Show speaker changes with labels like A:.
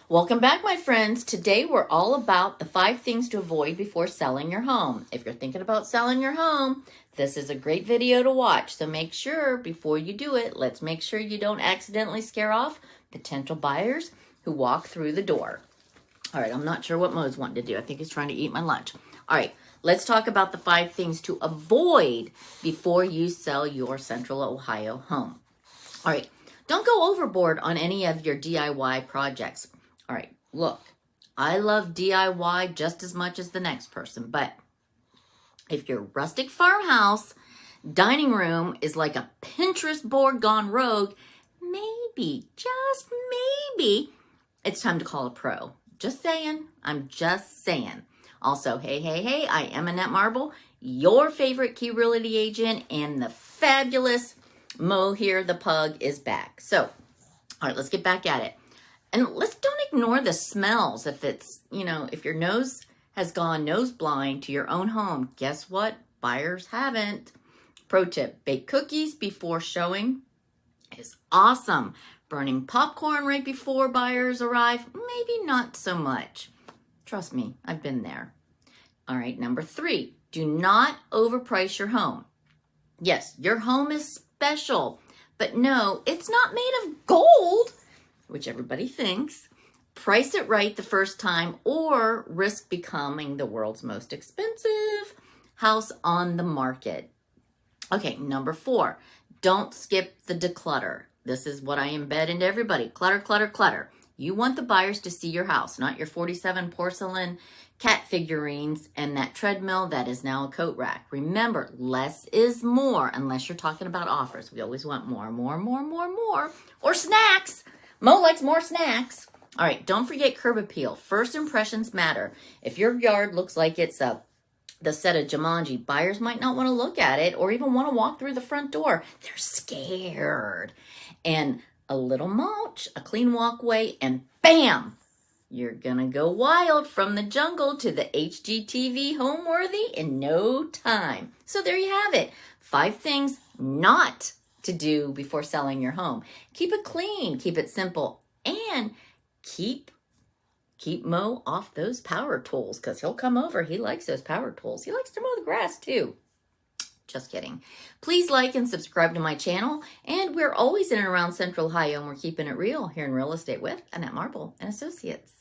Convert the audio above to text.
A: Welcome back, my friends. Today we're all about the 5 things to avoid before selling your home. If you're thinking about selling your home, this is a great video to watch. So make sure before you do it, let's make sure you don't accidentally scare off potential buyers who walk through the door. All right, I'm not sure what Mo's wanting to do. I think he's trying to eat my lunch. All right, let's talk about the 5 things to avoid before you sell your Central Ohio home. All right, don't go overboard on any of your DIY projects. All right, look, I love DIY just as much as the next person, but if your rustic farmhouse dining room is like a Pinterest board gone rogue, maybe, just maybe, it's time to call a pro. Just saying. I'm just saying. Also, hey, I am Annette Marble, your favorite Key Realty agent, and the fabulous Mo here, the pug, is back. So, all right, let's get back at it. And don't ignore the smells. If it's, if your nose has gone nose blind to your own home, guess what? Buyers haven't. Pro tip, bake cookies before showing is awesome. Burning popcorn right before buyers arrive, maybe not so much. Trust me, I've been there. All right, number 3, do not overprice your home. Yes, your home is special, but no, it's not made of gold, which everybody thinks. Price it right the first time or risk becoming the world's most expensive house on the market. Okay, number 4, don't skip the declutter. This is what I embed into everybody. Clutter, clutter, clutter. You want the buyers to see your house, not your 47 porcelain cat figurines and that treadmill that is now a coat rack. Remember, less is more unless you're talking about offers. We always want more. Or snacks. Mo likes more snacks. All right, don't forget curb appeal. First impressions matter. If your yard looks like it's the set of Jumanji, buyers might not want to look at it or even want to walk through the front door. They're scared. And a little mulch, a clean walkway, and bam! You're going to go wild from the jungle to the HGTV homeworthy in no time. So there you have it. 5 things not to do before selling your home. Keep it clean, keep it simple, and keep Mo off those power tools because he'll come over. He likes those power tools. He likes to mow the grass too. Just kidding. Please like and subscribe to my channel. And we're always in and around Central Ohio, and we're keeping it real here in real estate with Annette Marble and Associates.